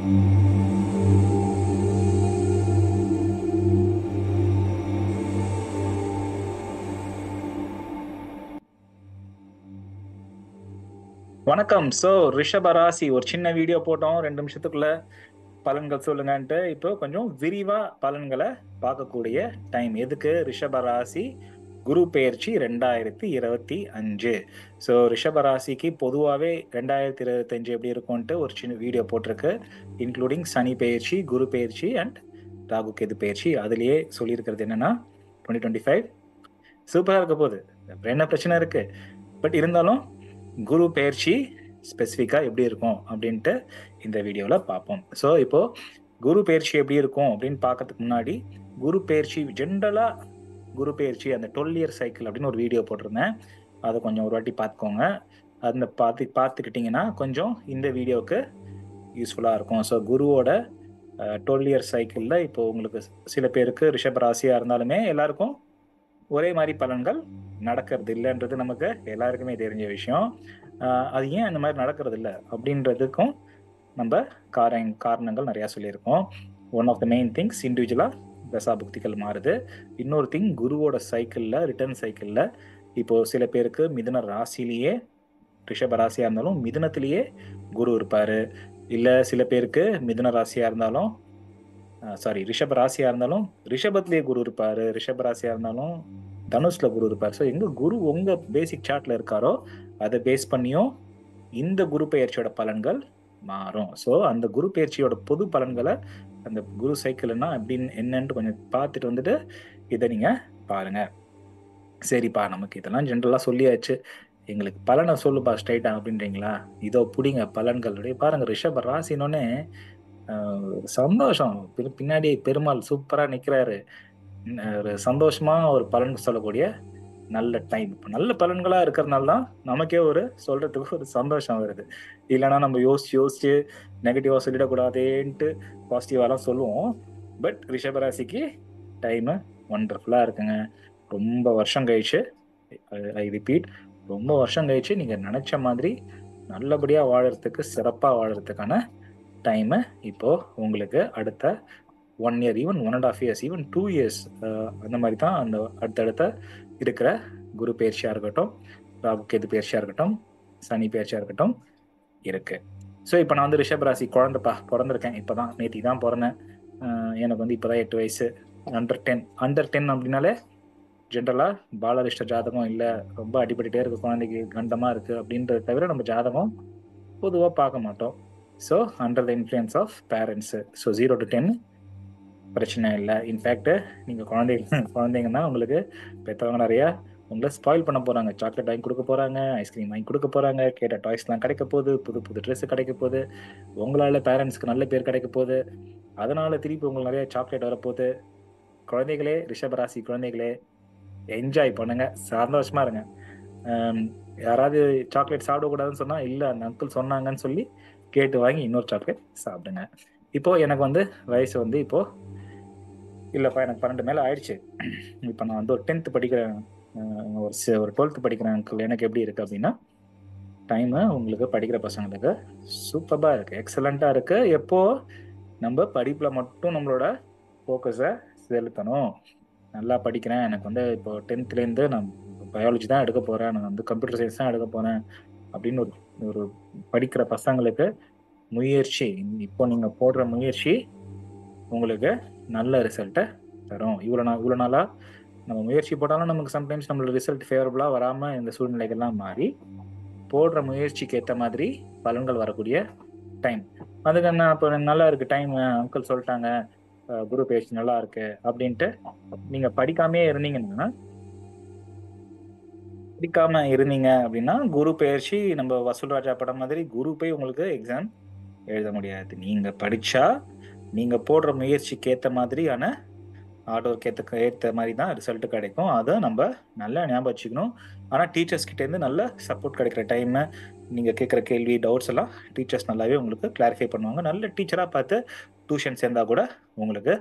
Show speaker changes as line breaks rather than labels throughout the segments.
வணக்கம். ரிஷப ராசி ஒரு சின்ன வீடியோ போட்டோம் 2 நிமிஷத்துக்குள்ள பலன்கள் சொல்லுங்கன்ட்டு. இப்போ கொஞ்சம் விரிவா பலன்களை பார்க்கக்கூடிய டைம். எதுக்கு? ரிஷப ராசி குரு பெயர்ச்சி 2025. ரிஷப ராசிக்கு பொதுவாகவே 2025 எப்படி இருக்கும்ட்டு ஒரு சின்ன வீடியோ போட்டிருக்கு. இன்க்ளூடிங் சனி பெயர்ச்சி, குரு பெயர்ச்சி அண்ட் ராகு கேது பெயர்ச்சி. அதுலயே சொல்லியிருக்கிறது என்னன்னா 2025 சூப்பரா இருக்க போகுது. என்ன பிரச்சனை இருக்கு? பட் இருந்தாலும் குரு பெயர்ச்சி ஸ்பெசிஃபிக்கா எப்படி இருக்கும் அப்படின்ட்டு இந்த வீடியோல பார்ப்போம். இப்போ குரு பெயர்ச்சி எப்படி இருக்கும் அப்படின்னு பார்க்கறதுக்கு முன்னாடி, குரு பெயர்ச்சி ஜென்ரலா குரு பெயர்ச்சி அந்த 12 இயர் சைக்கிள் அப்படின்னு ஒரு வீடியோ போட்டிருந்தேன். அதை கொஞ்சம் ஒரு வாட்டி பார்த்துக்கோங்க. அந்த பார்த்துக்கிட்டீங்கன்னா கொஞ்சம் இந்த வீடியோவுக்கு யூஸ்ஃபுல்லா இருக்கும். குருவோட 12 இயர் சைக்கிள்ல இப்போ உங்களுக்கு சில பேருக்கு ரிஷப ராசியா இருந்தாலுமே எல்லாருக்கும் ஒரே மாதிரி பலன்கள் நடக்கிறது இல்லைன்றது நமக்கு எல்லாருக்குமே தெரிஞ்ச விஷயம். அது ஏன் அந்த மாதிரி நடக்கிறது இல்லை அப்படின்றதுக்கும் நம்ம காரணங்கள் நிறைய சொல்லியிருக்கோம். One of the main things இண்டிவிஜுவலா தசாபுக்திகள் மாறுது. இன்னொரு திங் குருவோட சைக்கிள்ல ரிட்டர்ன் சைக்கிள்ல இப்போ சில பேருக்கு மிதுன ராசிலேயே ரிஷப ராசியா இருந்தாலும் மிதுனத்திலேயே குரு இருப்பாரு. இல்ல சில பேருக்கு மிதுன ராசியா இருந்தாலும் ரிஷப ராசியா இருந்தாலும் ரிஷபத்திலேயே குரு இருப்பாரு. ரிஷப ராசியா இருந்தாலும் தனுஷ்ல குரு இருப்பார். எங்க குரு உங்க பேசிக் சார்ட்ல இருக்காரோ அதை பேஸ் பண்ணியும் இந்த குரு பெயர்ச்சியோட பலன்கள் மாறும். அந்த குரு பெயர்ச்சியோட பொது பலன்களை அந்த குரு சைக்கிள்னா அப்படின்னு என்னன்னு கொஞ்சம் பார்த்துட்டு வந்துட்டு இதை நீங்க பாருங்க. சரிப்பா, நமக்கு இதெல்லாம் ஜென்ரலா சொல்லியாச்சு, எங்களுக்கு பலனை சொல்லுப்பா ஸ்ட்ரைட்டா அப்படின்றீங்களா? இதோ புடிங்க பலன்களுடைய பாருங்க. ரிஷப ராசினோடனே சந்தோஷம், பின்னாடி பெருமாள் சூப்பரா நிக்கிறாரு. ஒரு சந்தோஷமா ஒரு பலன் சொல்லக்கூடிய நல்ல டைம். நல்ல பலன்களா இருக்கிறதுனால தான் நமக்கே ஒரு சொல்றதுக்கு ஒரு சந்தோஷம் வருது. இல்லைன்னா நம்ம யோசிச்சு நெகட்டிவா சொல்லிடக்கூடாதேன்ட்டு பாசிட்டிவாலாம் சொல்லுவோம். பட் ரிஷபராசிக்கு டைம் ஒண்டர்ஃபுல்லா இருக்குங்க. ரொம்ப வருஷம் கழிச்சு, ஐ ரிப்பீட், ரொம்ப வருஷம் கழிச்சு நீங்க நினைச்ச மாதிரி நல்லபடியா வாழறதுக்கு, சிறப்பா வாழறதுக்கான டைம் இப்போ உங்களுக்கு அடுத்த 1 year, even 1.5 years, even 2 years அந்த மாதிரி தான் அந்த அடுத்தடுத்த இருக்கிற குரு பயிற்சியா இருக்கட்டும், ராகு கேது பயிற்சியா இருக்கட்டும், சனி பயிற்சியா இருக்கட்டும் இருக்கு. இப்போ நான் வந்து ரிஷபராசி குழந்தைப்பா, பிறந்திருக்கேன். இப்பதான் நேத்தி தான் பிறந்தேன். எனக்கு வந்து இப்போதான் 8 வயசு. அண்டர் 10 அப்படின்னாலே ஜென்ரலா பாலரிஷ்ட ஜாதகம் இல்லை, ரொம்ப அடிபட்டுட்டே இருக்கு குழந்தைக்கு, கண்டமா இருக்கு அப்படின்றத தவிர நம்ம ஜாதகம் பொதுவாக பார்க்க மாட்டோம். Under the influence of parents. 0 to 10 பிரச்சனை இல்லை. இன்ஃபேக்ட் நீங்கள் குழந்தைங்கன்னா உங்களுக்கு பெற்றவங்க நிறையா உங்களை ஸ்பாயில் பண்ண போகிறாங்க. சாக்லேட் வாங்கி கொடுக்க போகிறாங்க, ஐஸ்கிரீம் வாங்கி கொடுக்க போகிறாங்க, கேட்ட டாய்ஸ்லாம் கிடைக்க போகுது, புது புது ட்ரெஸ்ஸு கிடைக்க போகுது, உங்களால் பேரண்ட்ஸ்க்கு நல்ல பேர் கிடைக்க போகுது, அதனால் திருப்பி உங்களுக்கு நிறைய சாக்லேட் வரப்போகுது. குழந்தைகளே, ரிஷபராசி குழந்தைகளே, என்ஜாய் பண்ணுங்க, சந்தோஷமா இருங்க. யாராவது சாக்லேட் சாப்பிடக்கூடாதுன்னு சொன்னால், இல்லை அந்த அங்கிள் சொன்னாங்கன்னு சொல்லி கேட்டு வாங்கி இன்னொரு சாக்லேட் சாப்பிடுங்க. இப்போது எனக்கு வந்து வயசு வந்து இப்போது இல்லைப்பா, எனக்கு 12 மேலே ஆயிடுச்சு. இப்போ நான் வந்து ஒரு 10th படிக்கிறேன், ஒரு 12th படிக்கிறேன் அங்கிள். எனக்கு எப்படி இருக்குது அப்படின்னா, டைமு உங்களுக்கு படிக்கிற பசங்களுக்கு சூப்பராக இருக்குது, எக்ஸலண்ட்டாக இருக்குது. எப்போ நம்ம படிப்பில் மட்டும் நம்மளோட ஃபோக்கஸை செலுத்தணும். நல்லா படிக்கிறேன், எனக்கு வந்து இப்போ 10th நான் பயாலஜி தான் எடுக்க போகிறேன், நான் வந்து கம்ப்யூட்டர் சயின்ஸ் தான் எடுக்க போகிறேன் அப்படின்னு ஒரு படிக்கிற பசங்களுக்கு முயற்சி, இப்போ நீங்கள் போடுற முயற்சி உங்களுக்கு நல்ல ரிசல்ட்டை தரும். இவ்வளோ நாளாக நம்ம முயற்சி போட்டாலும் நமக்கு சம்டைம்ஸ் நம்மளோட ரிசல்ட் ஃபேவரபுளாக வராமல் இந்த சூழ்நிலைகள்லாம் மாறி போடுற முயற்சிக்கு ஏற்ற மாதிரி பலன்கள் வரக்கூடிய டைம். அதுக்கு என்ன, இப்போ நல்லா இருக்குது டைம், அங்கிள் சொல்லிட்டாங்க குரு பயிற்சி நல்லா இருக்கு அப்படின்ட்டு நீங்கள் படிக்காமே இருந்தீங்கன்னா குரு பயிற்சி நம்ம வசூல் ராஜா படம் மாதிரி குரு போய் உங்களுக்கு எக்ஸாம் எழுத முடியாது. நீங்க படிச்சா நீங்க போடுற முயற்சிக்கு ஏற்ற மாதிரியான ஹார்ட் ஒர்க் ஏற்ற மாதிரி தான் ரிசல்ட் கிடைக்கும். அதை நம்ம நல்லா ஞாபகம் வச்சுக்கணும். ஆனால் டீச்சர்ஸ் கிட்டேருந்து நல்ல சப்போர்ட் கிடைக்கிற டைம், நீங்கள் கேட்குற கேள்வி, டவுட்ஸ் எல்லாம் டீச்சர்ஸ் நல்லாவே உங்களுக்கு கிளாரிஃபை பண்ணுவாங்க. நல்ல டீச்சராக பார்த்து டியூஷன் சேர்ந்தால் கூட உங்களுக்கு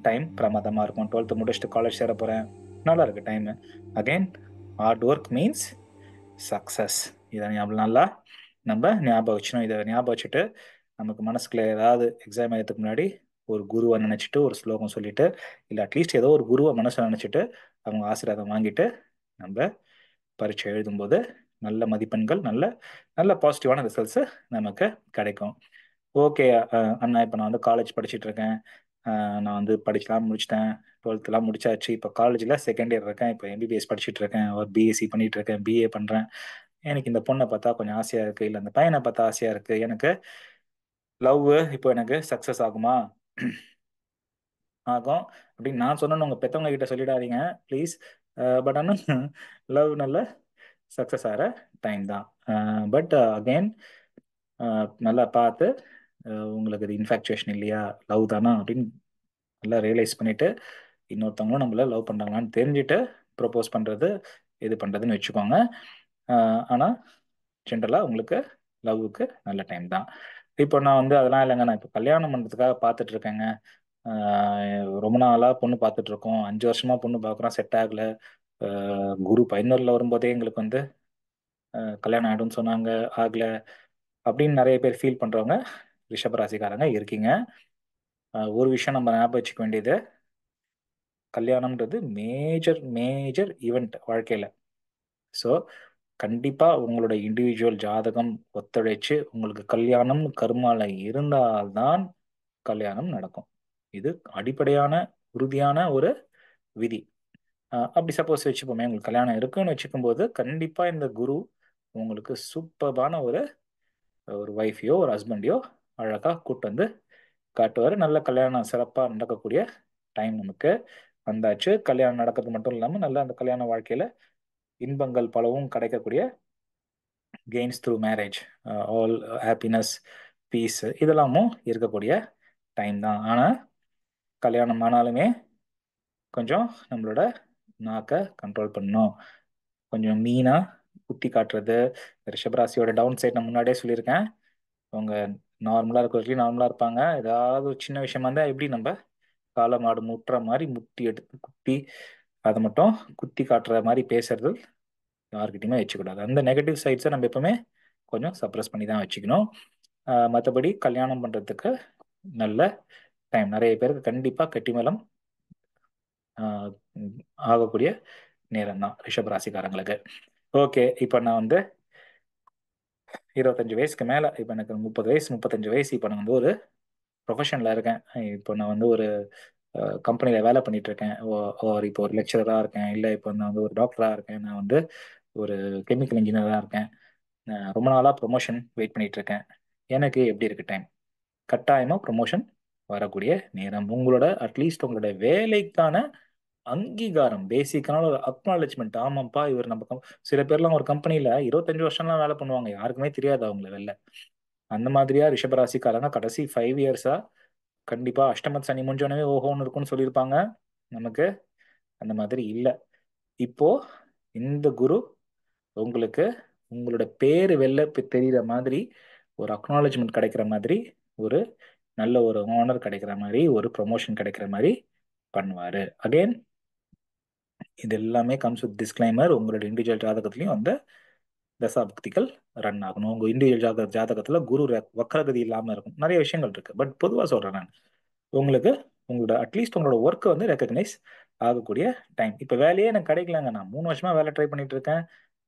டைம் பிரமாதமாக இருக்கும். 12th முடிச்சுட்டு காலேஜ் சேர போகிறேன், நல்லா இருக்கு time. Again hard work means success. இதை நல்லா நம்ம ஞாபகம் வச்சுக்கணும். இதை ஞாபகம் வச்சுட்டு நமக்கு மனசுக்குள்ள ஏதாவது எக்ஸாம் எழுதுறதுக்கு முன்னாடி ஒரு குருவை நினைச்சிட்டு ஒரு ஸ்லோகம் சொல்லிட்டு, இல்லை அட்லீஸ்ட் ஏதோ ஒரு குருவை மனசுல நினைச்சிட்டு அவங்க ஆசீர்வாதம் வாங்கிட்டு நம்ம பரீட்சை எழுதும்போது நல்ல மதிப்பெண்கள், நல்ல நல்ல பாசிட்டிவான ரிசல்ட்ஸ் நமக்கு கிடைக்கும். ஓகே அண்ணா, இப்போ நான் வந்து காலேஜ் படிச்சுட்டு இருக்கேன். நான் வந்து படிச்சுலாம் முடிச்சிட்டேன். 12th முடிச்சாச்சு. இப்போ காலேஜில் செகண்ட் இயர் இருக்கேன். இப்போ எம்பிபிஎஸ் படிச்சுட்டு இருக்கேன். ஒரு பிஎஸ்சி பண்ணிட்டு இருக்கேன். பிஏ பண்ணுறேன். எனக்கு இந்த பொண்ணை பார்த்தா கொஞ்சம் ஆசையாக இருக்குது, இல்லை அந்த பையனை பார்த்தா ஆசையாக இருக்குது. எனக்கு லவ் இப்போ எனக்கு சக்ஸஸ் ஆகுமா? ஆகும் அப்படின்னு நான் சொன்னேன்னு உங்கள் பெற்றவங்க கிட்ட சொல்லிடாதீங்க ப்ளீஸ். பட் ஆனால் லவ் நல்ல சக்ஸஸ் ஆகிற டைம் தான். பட் அகெயின் நல்லா பார்த்து உங்களுக்கு இது இன்ஃபேக்சுவேஷன் இல்லையா, லவ் தானா அப்படின்னு நல்லா ரியலைஸ் பண்ணிட்டு இன்னொருத்தவங்களும் நம்மள லவ் பண்ணுறாங்களான்னு தெரிஞ்சுட்டு ப்ரொப்போஸ் பண்ணுறது இது பண்ணுறதுன்னு வச்சுக்கோங்க. ஆனால் ஜென்ரலாக உங்களுக்கு லவ்வுக்கு நல்ல டைம் தான். இப்போ நான் வந்து அதெல்லாம் இல்லைங்க, நான் இப்போ கல்யாணம் பண்ணுறதுக்காக பார்த்துட்டு இருக்கேங்க. ரொம்ப நாளாக பொண்ணு பார்த்துட்டு இருக்கோம், 5 வருஷமா பொண்ணு பார்க்குறோம், செட் ஆகல. குரு 11ல் வரும்போதே எங்களுக்கு வந்து கல்யாணம் ஆகிடும்னு சொன்னாங்க, ஆகல அப்படின்னு நிறைய பேர் ஃபீல் பண்ணுறவங்க ரிஷபராசிக்காரங்க இருக்கீங்க. ஒரு விஷயம் நம்ம ஞாபகம் வச்சுக்க வேண்டியது, கல்யாணம்ன்றது மேஜர் மேஜர் ஈவெண்ட் வாழ்க்கையில். ஸோ கண்டிப்பாக உங்களோட இண்டிவிஜுவல் ஜாதகம் ஒத்துழைச்சு உங்களுக்கு கல்யாணம் கர்மால இருந்தால்தான் கல்யாணம் நடக்கும். இது அடிப்படையான உறுதியான ஒரு விதி. அப்படி சப்போஸ் வச்சுப்போமே, உங்களுக்கு கல்யாணம் இருக்குன்னு வச்சுக்கும்போது கண்டிப்பாக இந்த குரு உங்களுக்கு சூப்பர்பான ஒரு ஒரு ஒய்ஃபையோ ஒரு ஹஸ்பண்டையோ அழகாக கூட்டு வந்து காட்டுவார். நல்ல கல்யாணம் சிறப்பாக நடக்கக்கூடிய டைம் நமக்கு வந்தாச்சு. கல்யாணம் நடக்கிறது மட்டும் இல்லாமல் நல்ல அந்த கல்யாண வாழ்க்கையில் இன்பங்கள் பலவும் கிடைக்கக்கூடிய gains through marriage, all happiness, peace இதெல்லாமும் இருக்கக்கூடிய டைம் தான். ஆனால் கல்யாணம் ஆனாலுமே கொஞ்சம் நம்மளோட நாக்கை கண்ட்ரோல் பண்ணணும். கொஞ்சம் மீனாக குத்தி காட்டுறது. ரிஷபராசியோட டவுன் சைட் நான் முன்னாடியே சொல்லியிருக்கேன். அவங்க நார்மலாக இருக்க வரைக்கும் நார்மலாக இருப்பாங்க. ஏதாவது ஒரு சின்ன விஷயமா இருந்தால் எப்படி நம்ம காளை மாடு முட்டுற மாதிரி முட்டி எடுத்து குத்தி அதை மட்டும் குத்தி காட்டுற மாதிரி பேசுறது யார்கிட்டயுமே வச்சுக்கூடாது. அந்த நெகட்டிவ் சைட்ஸை நம்ம எப்பவுமே கொஞ்சம் சப்ரஸ் பண்ணி தான் வச்சுக்கணும். மற்றபடி கல்யாணம் பண்ணுறதுக்கு நல்ல டைம். நிறைய பேருக்கு கண்டிப்பாக கெட்டிமலம் ஆகக்கூடிய நேரம் தான் ரிஷபராசிக்காரங்களுக்கு. ஓகே, இப்போ நான் வந்து 25 வயசுக்கு மேலே, இப்போ எனக்கு 30 வயசு 35 வயசு, இப்போ நான் வந்து ஒரு ப்ரொஃபஷனில் இருக்கேன். இப்போ நான் வந்து ஒரு கம்பெனியில் வேலை பண்ணிட்டு இருக்கேன். இப்போ ஒரு லெக்சரராக இருக்கேன், இல்லை இப்போ நான் வந்து ஒரு டாக்டராக இருக்கேன், நான் வந்து ஒரு கெமிக்கல் இன்ஜினியராக இருக்கேன். ரொம்ப நாளாக ப்ரொமோஷன் வெயிட் பண்ணிட்டு இருக்கேன். எனக்கு எப்படி இருக்கு டைம்? கட்டாயமாக ப்ரொமோஷன் வரக்கூடிய நேரம். உங்களோட அட்லீஸ்ட் உங்களோட வேலைக்கான அங்கீகாரம், பேசிக்கான ஒரு அக்னாலஜ்மெண்ட். ஆமாப்பா இவர் நம்ம சில பேர்லாம் ஒரு கம்பெனியில் 25 வருஷம்லாம் வேலை பண்ணுவாங்க, யாருக்குமே தெரியாது அவங்கள வெளில. அந்த மாதிரியா ரிஷபராசிக்காரங்க கடைசி 5 இயர்ஸா கண்டிப்பா அஷ்டமத் சனி முடிஞ்சோடனே ஓஹோன்னு இருக்கும்னு சொல்லியிருப்பாங்க. நமக்கு அந்த மாதிரி இல்லை. இப்போ இந்த குரு உங்களுக்கு உங்களோட பேர் வெளில தெரிகிற மாதிரி, ஒரு அக்னாலஜ்மெண்ட் கிடைக்கிற மாதிரி, ஒரு நல்ல ஒரு ஆனர் கிடைக்கிற மாதிரி, ஒரு ப்ரொமோஷன் கிடைக்கிற மாதிரி பண்ணுவாரு. அகைன் இது எல்லாமே கம்ஸ் வித் டிஸ்க்ளைமர். உங்களோட இண்டிவிஜுவல் ஜாதகத்திலையும் அந்த தசாபுக்திகள் ரன் ஆகணும். உங்க இண்டிவிஜுவல் ஜாதகத்துல குரு வக்ரகதி இல்லாம இருக்கும். நிறைய விஷயங்கள் இருக்கு, பட் பொதுவாக சொல்றேன் நான். உங்களுக்கு உங்களோட அட்லீஸ்ட் உங்களோட ஒர்க்கை வந்து ரெக்கக்னைஸ் ஆகக்கூடிய டைம். இப்போ வேலையே எனக்கு கிடைக்கலங்க, நான் 3 வருஷமா வேலை ட்ரை பண்ணிட்டு இருக்கேன்,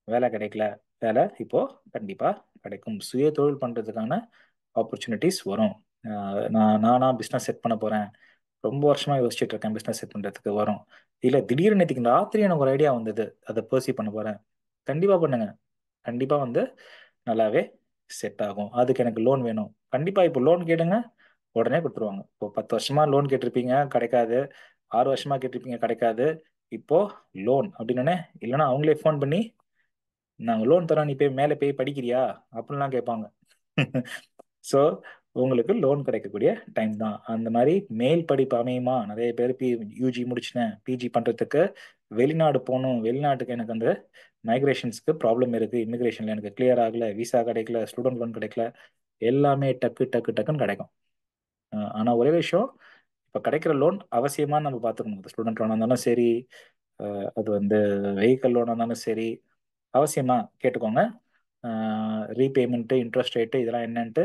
வேலை கிடைக்கல. வேலை இப்போ கண்டிப்பா கிடைக்கும். சுய தொழில் பண்றதுக்கான ஆப்பர்ச்சுனிட்டிஸ் வரும். நானா பிஸ்னஸ் செட் பண்ண போறேன், ரொம்ப வருஷமா யோசிச்சுட்டு இருக்கேன் பிஸ்னஸ் செட் பண்றதுக்கு, வரும். இல்ல திடீர்னு நேற்றுக்கு ராத்திரி எனக்கு ஒரு ஐடியா வந்தது, அதை பர்சீவ் பண்ண போறேன், கண்டிப்பா பண்ணுங்க. கண்டிப்பா வந்து நல்லாவே செட் ஆகும். அதுக்கு எனக்கு லோன் வேணும், கண்டிப்பா இப்போ லோன் கேளுங்க, உடனே கொடுத்துருவாங்க. இப்போ 10 வருஷமா லோன் கேட்டிருப்பீங்க கிடைக்காது, 6 வருஷமா கேட்டிருப்பீங்க கிடைக்காது, இப்போ லோன் அப்படின்னே இல்லைன்னா அவங்களே ஃபோன் பண்ணி நாங்கள் லோன் தரோம், நீ போய் மேலே போய் படிக்கிறியா அப்படின்லாம் கேட்பாங்க. ஸோ உங்களுக்கு லோன் கிடைக்கக்கூடிய டைம் தான். அந்த மாதிரி மேல் படிப்பு அமையுமா? நிறைய பேர் யூஜி முடிச்சிட்டேன், பிஜி பண்ணுறதுக்கு வெளிநாடு போகணும், வெளிநாட்டுக்கு எனக்கு அந்த மைக்ரேஷன்ஸ்க்கு ப்ராப்ளம் இருக்குது, இமிக்ரேஷனில் எனக்கு கிளியர் ஆகலை, விசா கிடைக்கல, ஸ்டூடெண்ட் லோன் கிடைக்கல, எல்லாமே டக்கு டக்கு டக்குன்னு கிடைக்கும். ஆனால் ஒரே விஷயம், இப்போ கிடைக்கிற லோன் அவசியமாக நம்ம பார்த்துக்கணும். அது ஸ்டூடெண்ட் லோனாக இருந்தாலும் சரி, அது வந்து வெஹிக்கல் லோனாக இருந்தாலும் சரி, அவசியமாக கேட்டுக்கோங்க. ரீபேமெண்ட்டு, இன்ட்ரெஸ்ட் ரேட்டு இதெல்லாம் என்னன்ட்டு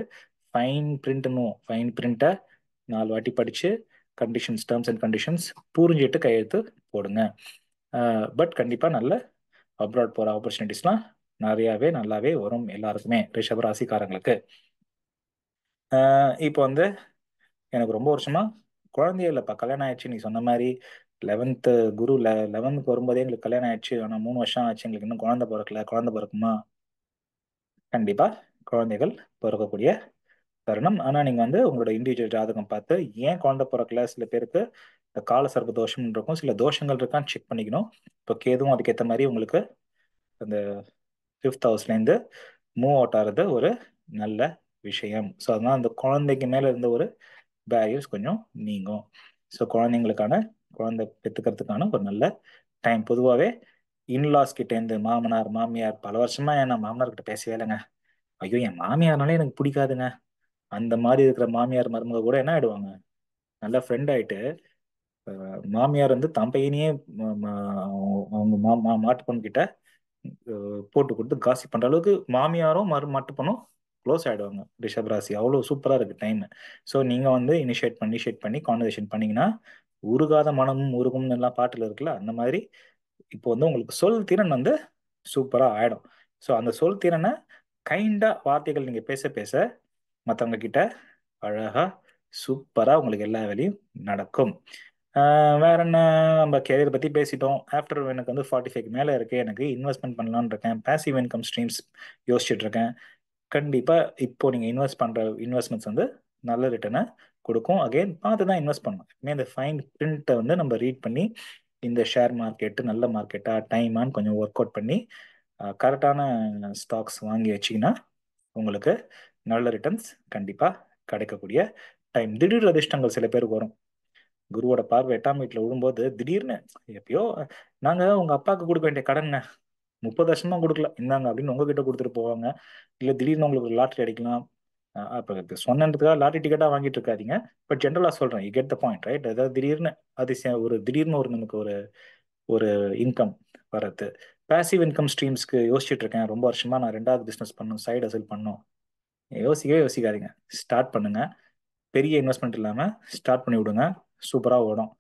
ஃபைன் பிரிண்ட்னும் ஃபைன் பிரிண்ட்டை 4 வாட்டி படிச்சு கண்டிஷன்ஸ், டேர்ம்ஸ் அண்ட் கண்டிஷன்ஸ் புரிஞ்சுட்டு கையெழுத்து போடுங்க. பட் கண்டிப்பா நல்ல அப்ராட் போற ஆப்பர்ச்சுனிட்டிஸ்லாம் நிறையாவே நல்லாவே வரும் எல்லாருக்குமே, ரிஷப ராசிக்காரங்களுக்கு. இப்போ வந்து எனக்கு ரொம்ப வருஷமா குழந்தையே இல்லைப்பா, கல்யாணம் ஆயிடுச்சு. நீ சொன்ன மாதிரி 11th குரு 11th வரும்போதே எங்களுக்கு கல்யாணம் ஆயிடுச்சு, ஆனால் 3 வருஷம் ஆச்சு, எங்களுக்கு இன்னும் குழந்தை பிறக்கல. குழந்தை பிறக்குமா? கண்டிப்பா குழந்தைகள் பிறக்கக்கூடிய தருணம். ஆனா நீங்க வந்து உங்களோட இண்டிவிஜுவல் ஜாதகம் பார்த்து ஏன் குழந்தை பிறக்கல, சில பேருக்கு இந்த கால சர்ப்ப தோஷம் இருக்கும், சில தோஷங்கள் இருக்கான்னு செக் பண்ணிக்கணும். இப்போ கேதுவும் அதுக்கேற்ற மாதிரி உங்களுக்கு அந்த 5th ஹவுஸ்லேருந்து மூவ் அவுட் ஆகிறது ஒரு நல்ல விஷயம். ஸோ அதனால அந்த குழந்தைக்கு மேல இருந்த ஒரு பேரியர்ஸ் கொஞ்சம் நீங்கும். ஸோ குழந்தை பெற்றுக்கிறதுக்கான ஒரு நல்ல டைம். பொதுவாகவே இன்லாஸ் கிட்டேருந்து மாமனார் மாமியார், பல வருஷமா நான் மாமனார் கிட்ட பேசவே இல்லைங்க, ஐயோ என் மாமியார்னாலே எனக்கு பிடிக்காதுங்க, அந்த மாதிரி இருக்கிற மாமியார் மருமக கூட என்ன ஆயிடுவாங்க, நல்ல ஃப்ரெண்ட் ஆயிட்டு மாமியார் வந்து தம் பையனையே அவங்க மாட்டு பொண்ணு கிட்ட போட்டு கொடுத்து காசி பண்ற அளவுக்கு மாமியாரும் மாட்டு பொண்ணும் க்ளோஸ் ஆயிடுவாங்க. ரிஷப் ராசி அவ்வளோ சூப்பரா இருக்கு டைம். ஸோ நீங்க வந்து இனிஷியேட் பண்ணி கான்வர்சேஷன் பண்ணீங்கன்னா உருகாத மனமும் உருகும்னு எல்லாம் பாட்டுல இருக்குல்ல, அந்த மாதிரி இப்போ வந்து உங்களுக்கு சொல் திறன் வந்து சூப்பரா ஆயிடும். ஸோ அந்த சொல் திறனை கைண்டா வார்த்தைகள் நீங்க பேச பேச மற்றவங்க கிட்ட அழகா சூப்பரா உங்களுக்கு எல்லா வேலையும் நடக்கும். வேற என்ன, நம்ம கேரியர் பத்தி பேசிட்டோம். ஆஃப்டர் எனக்கு வந்து 45 மேல இருக்கு, எனக்கு இன்வெஸ்ட்மெண்ட் பண்ணலாம்னு இருக்கேன், பேசிவ் இன்கம் ஸ்ட்ரீம்ஸ் யோசிச்சுட்டு இருக்கேன். கண்டிப்பா இப்போ நீங்க இன்வெஸ்ட் பண்ற இன்வெஸ்ட்மெண்ட்ஸ் வந்து நல்ல ரிட்டர்னை கொடுக்கும். அகைன் பார்த்து தான் இன்வெஸ்ட் பண்ணணும். இனிமே இந்த ஃபைன் பிரிண்ட்டை வந்து நம்ம ரீட் பண்ணி இந்த ஷேர் மார்க்கெட்டு நல்ல மார்க்கெட்டா டைமான்னு கொஞ்சம் ஒர்க் அவுட் பண்ணி கரெக்டான ஸ்டாக்ஸ் வாங்கி வச்சிங்கன்னா உங்களுக்கு நல்ல ரிட்டர்ன்ஸ் கண்டிப்பா கிடைக்கக்கூடிய டைம். திடீர் அதிர்ஷ்டங்கள் சில பேருக்கு வரும். குருவோட பார்வை 8ஆம் வீட்டில் விழும்போது திடீர்னு எப்பயோ நாங்க உங்க அப்பாவுக்கு கொடுக்க வேண்டிய கடன்ங்க 30 வருஷமா கொடுக்கல, இந்தாங்க அப்படின்னு உங்ககிட்ட கொடுத்துட்டு போவாங்க. இல்ல திடீர்னு உங்களுக்கு லாட்டரி அடிக்கலாம். அப்ப சொன்னதுக்காக லாட்டரி டிக்கெட்டா வாங்கிட்டு இருக்காதீங்க. பட் ஜென்ரலா சொல்றேன், you get the point right. அதாவது திடீர்னு அதிசயம், திடீர்னு நமக்கு ஒரு ஒரு இன்கம் வரது. பேசிவ் இன்கம் ஸ்ட்ரீம்ஸ்க்கு யோசிச்சுட்டு இருக்கேன் ரொம்ப வருஷமா, நான் 2வது பிசினஸ் பண்ணும், சைடு ஹசில் பண்ணும். யோசிக்கவே யோசிக்காதீங்க, ஸ்டார்ட் பண்ணுங்க. பெரிய இன்வெஸ்ட்மெண்ட் இல்லாம ஸ்டார்ட் பண்ணி விடுங்க, சூப்பரா ஓடும்.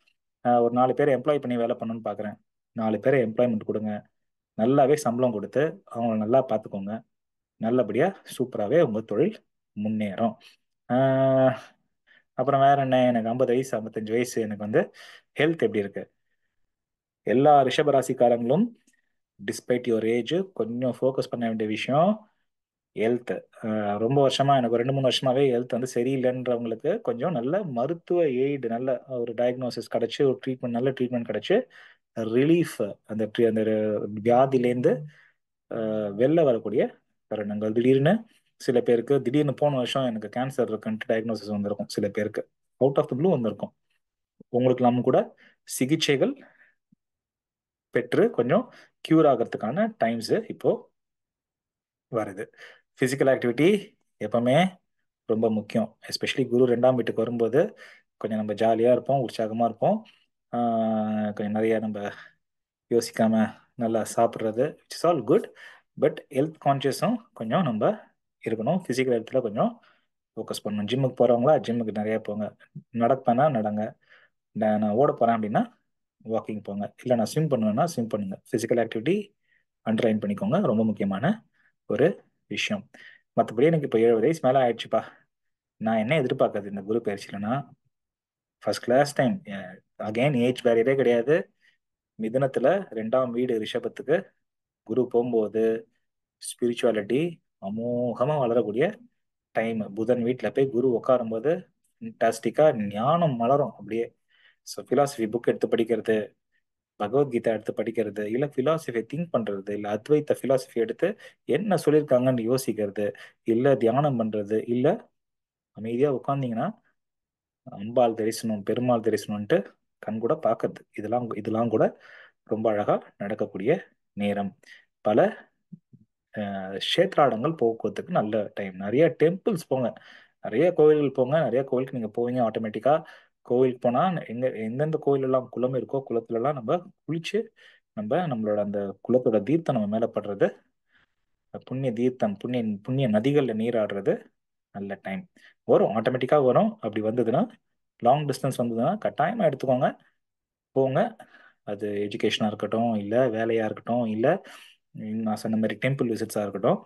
ஒரு 4 பேரை எம்ப்ளாய் பண்ணி வேலை பண்ணணும்னு பாக்குறேன், 4 பேரை எம்ப்ளாய்மெண்ட் கொடுங்க, நல்லாவே சம்பளம் கொடுத்து அவங்கள நல்லா பார்த்துக்கோங்க, நல்லபடியா சூப்பராகவே உங்க தொழில் முன்னேறும். ஆஹ் அப்புறம் வேற என்ன, எனக்கு 50 வயசு 55 வயசு, எனக்கு வந்து ஹெல்த் எப்படி இருக்கு? எல்லா ரிஷபராசிக்காரங்களும் டிஸ்பைட் யுவர் ஏஜ் கொஞ்சம் ஃபோக்கஸ் பண்ண வேண்டிய விஷயம் ஹெல்த். ரொம்ப வருஷமா, எனக்கு ஒரு 2 3 வருஷமாவே ஹெல்த் வந்து சரியில்லைன்றவங்களுக்கு கொஞ்சம் நல்ல மருத்துவ எய்டு, நல்ல ஒரு டயக்னோசிஸ் கிடைச்சு, ஒரு ட்ரீட்மெண்ட், நல்ல ட்ரீட்மெண்ட் கிடைச்சு ரிலீஃப், அந்த வியாதியிலேருந்து வெளில வரக்கூடிய தருணங்கள். திடீர்னு சில பேருக்கு திடீர்னு போன வருஷம் எனக்கு கேன்சர் இருக்குன்ட்டு டயக்னோசிஸ் வந்திருக்கும், சில பேருக்கு அவுட் ஆஃப் த ப்ளூ வந்திருக்கும். உங்களுக்கு நம்ம கூட சிகிச்சைகள் பெற்று கொஞ்சம் கியூர் ஆகிறதுக்கான டைம்ஸ் இப்போ வருது. ஃபிசிக்கல் ஆக்டிவிட்டி எப்பவுமே ரொம்ப முக்கியம். எஸ்பெஷலி குரு 2ஆம் வீட்டுக்கு வரும்போது கொஞ்சம் நம்ம ஜாலியாக இருப்போம், உற்சாகமாக இருப்போம். கொஞ்சம் நிறைய நம்ம யோசிக்காம நல்லா சாப்பிட்றது, it's all good. But health கான்சியஸும் கொஞ்சம் நம்ம இருக்கணும். ஃபிசிக்கல் ஹெல்த்தில் கொஞ்சம் ஃபோக்கஸ் பண்ணணும். ஜிம்முக்கு போகிறவங்களா ஜிம்முக்கு நிறைய போங்க, நடப்பேன்னா நடங்க, நான் ஓட போகிறேன் அப்படின்னா வாக்கிங் போங்க, இல்லை நான் ஸ்விம் பண்ணுவேன்னா ஸ்விம் பண்ணுங்க. ஃபிசிக்கல் ஆக்டிவிட்டி அண்டர்லைன் பண்ணிக்கோங்க, ரொம்ப முக்கியமான ஒரு விஷயம். மற்றபடி எனக்கு இப்போ 70 வயசு மேலே ஆயிடுச்சுப்பா, நான் என்ன எதிர்பார்க்கறது இந்த குரு பயிற்சியிலனா, first class time. Again age பேரியரே கிடையாது. மிதுனத்துல 2ஆம் வீடு ரிஷபத்துக்கு குரு போகும்போது ஸ்பிரிச்சுவாலிட்டி அமோகமா வளரக்கூடிய டைம். புதன் வீட்டில் போய் குரு உட்காரும்போது ஃபண்டாஸ்டிக்கா ஞானம் மலரும் அப்படியே. ஸோ ஃபிலாசபி புக் எடுத்து படிக்கிறது, பகவத்கீதா எடுத்து படிக்கிறது, இல்லை ஃபிலாசபி திங்க் பண்றது, இல்லை அத்வைத்த ஃபிலாசபி எடுத்து என்ன சொல்லியிருக்காங்கன்னு யோசிக்கிறது, இல்லை தியானம் பண்றது, இல்லை அமைதியா உட்கார்ந்தீங்கன்னா அம்பாள் தரிசனம், பெருமாள் தரிசனம்ன்ட்டு கண் கூட பார்க்கறது, இதெல்லாம் இதெல்லாம் கூட ரொம்ப அழகா நடக்கக்கூடிய நேரம். பல க்ஷேத்ராடங்கள் போக்குவரத்துக்கு நல்ல டைம். நிறைய டெம்பிள்ஸ் போங்க, நிறைய கோவில்கள் போங்க. நிறைய கோவிலுக்கு நீங்க போவீங்க ஆட்டோமேட்டிக்கா. கோவிலுக்கு போனா எந்தெந்த கோயில் எல்லாம் குளம் இருக்கோ குளத்துல எல்லாம் நம்ம குளிச்சு நம்மளோட அந்த குலத்தோட தீர்த்தம் நம்ம மேல படுறது, புண்ணிய தீர்த்தம், புண்ணிய புண்ணிய நதிகள்ல நீராடுறது நல்ல டைம் வரும், ஆட்டோமேட்டிக்காக வரும். அப்படி வந்ததுன்னா, லாங் டிஸ்டன்ஸ் வந்ததுன்னா கட்டாயமாக எடுத்துக்கோங்க, போங்க. அது எஜுகேஷனாக இருக்கட்டும், இல்லை வேலையாக இருக்கட்டும், இல்லை நான் சொன்ன மாதிரி டெம்பிள் விசிட்ஸாக இருக்கட்டும்,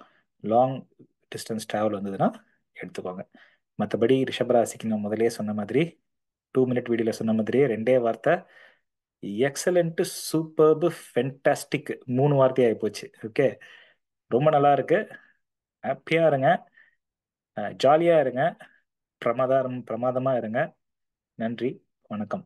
லாங் டிஸ்டன்ஸ் ட்ராவல் வந்ததுன்னா எடுத்துக்கோங்க. மற்றபடி ரிஷபராசிக்கு நான் முதல்லயே சொன்ன மாதிரி 2 மினிட் வீடியோவில் சொன்ன மாதிரியே ரெண்டே வார்த்தை: எக்ஸலண்ட், சூப்பர்பு, ஃபென்டாஸ்டிக். 3 வார்த்தையாகி போச்சு. ஓகே, ரொம்ப நல்லா இருக்கு. ஹாப்பியா இருங்க, ஜாலியா இருங்க, பிரமாதமா இருங்க. நன்றி, வணக்கம்.